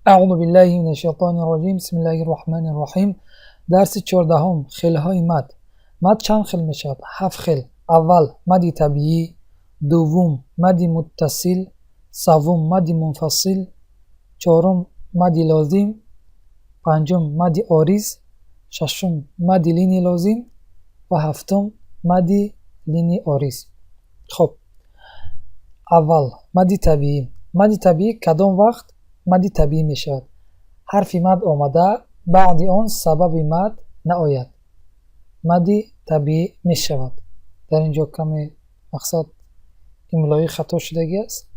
اعوذ بالله من الشیطان الرجیم. بسم الله الرحمن الرحیم. درس 14 خیل‌های مد. مد چند خیل می شود؟ 7 خیل. اول مد طبیعی، دوم مد متصل، سوم مد منفصل، چهارم مد لازم، پنجم مد عارض، ششم مد لینی لازم و هفتم مد لینی عارض. خب اول مد طبیعی. مد طبیعی کدام وقت مد طبیعی می شود؟ حرف مد آمده بعد آن سبب مد نآید، مد طبیعی می شود. در اینجا کمی مقصد املایی خطا شدگی است.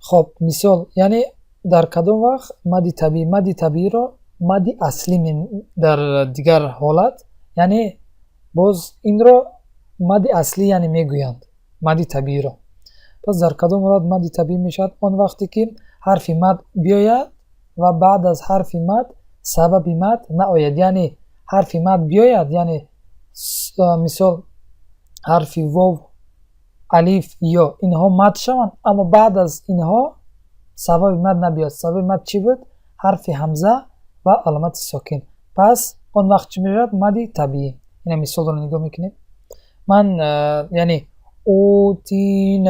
خب مثال، یعنی در کدام وقت مد طبیعی؟ مد طبیعی را مد اصلی در دیگر حالت، یعنی باز این را مد اصلی یعنی میگویند مد طبیعی را. پس در کدام حالت مد طبیعی می شود؟ آن وقتی که حرف مد بیاید و بعد از حرف مد سبب مد نآید، یعنی حرف مد بیاید، یعنی مثال حرف واو، الف، یا اینها مد شوند اما بعد از اینها سبب مد نبیاد. سبب مد چی بود؟ حرف همزه و علامت ساکن. پس آن وقت چی میشود؟ مد طبیعی. این مثال رو نگاه میکنیم. من یعنی اوتین،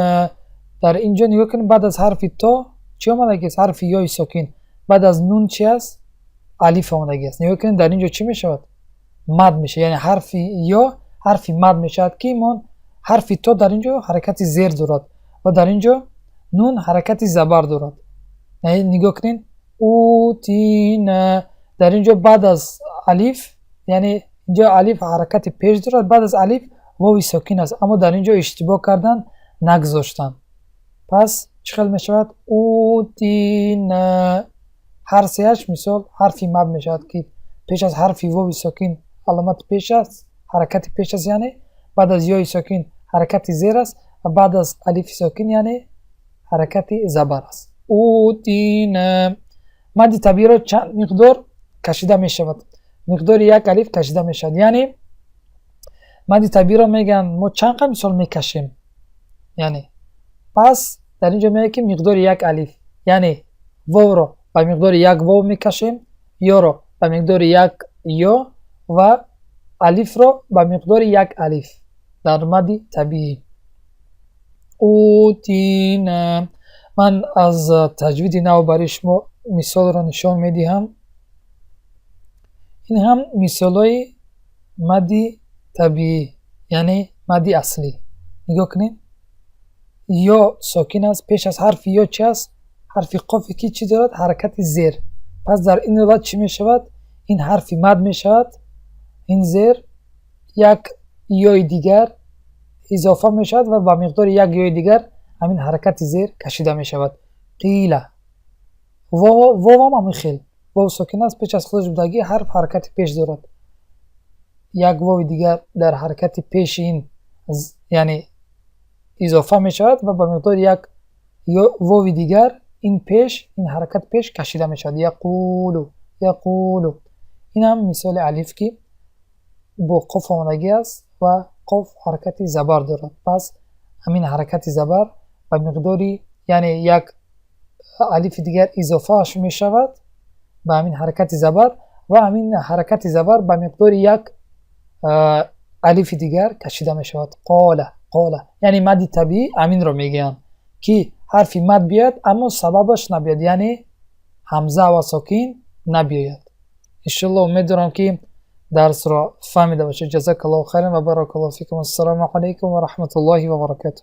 در اینجا نگاه کنیم بعد از حرف تا چی آمده است؟ حرف یا ساکن. بعد از نون چی است؟ الف آمده است. نگاه کنیم در اینجا چی میشود؟ مد میشه، یعنی حرف یا حرف مد میشود که من حرف تا در اینجا حرکت زیر دارد و در اینجا نون حرکت زبر دارد. نگاه کنین اوتین، در اینجا بعد از الف، یعنی اینجا الف حرکت پیش دارد، بعد از الف واو ساکن است اما در اینجا اشتباه کردن، نگذاشتن. پس چه خیلی می شود؟ اوتین. هر سهش مثال حرفی مد می شود که پیش از حرف واو ساکن علامت پیش است، حرکت پیش است، یعنی بعد از یا ساکن حرکت زیر است و بعد از الف ساکن یعنی حرکت زبر است. اوتین. مد طبیعی را چند مقدار کشیده می شود؟ مقدار یک الف کشیده می شود. یعنی مد طبیعی را میگن ما چند مثال میکشیم، یعنی پس در اینجا میگه که مقدار یک الف، یعنی واو را به مقدار یک واو میکشیم، یا را به مقدار یک یا و الف را به مقدار یک الف در مد طبیعی. اوتین. من از تجوید نو برای شما مثال را نشان میدهم. این هم مثال های مد طبیعی یعنی مد اصلی. نگاه کنید یا ساکن است، پیش از حرف یا چی است؟ حرف قاف که چی دارد؟ حرکت زیر. پس در این حالت چی می شود؟ این حرف مد می شود، این زیر یک یا دیگر اضافه می شود و با مقدار یک یا دیگر همین حرکت زیر کشیده می شود. قیله. واو هم خیل واو ساکن است، پیش از خودش بودگی حرف حرکت پیش دارد، یک واو دیگر در حرکت پیش این یعنی اضافه می شود و با مقدار یک واو دیگر این پیش، این حرکت پیش کشیده می شود. یقولو. این هم مثال الف که با قاف آمدگی است و قاف حرکت زبر دارد. پس همین حرکت زبر با مقداری یعنی یک الف دیگر اضافه می شود با همین حرکت زبر و همین حرکت زبر با مقدار یک الف دیگر کشیده می شود. قاله. یعنی مد طبیعی همین رو میگن که حرف مد بیاد اما سببش نبیاد، یعنی همزه و ساکن نبیاید. انشالله امید دارم که درس را فهمیده باشید. جزاک الله خیرا و بارک الله فیکم. السلام علیکم و رحمت الله و برکاته.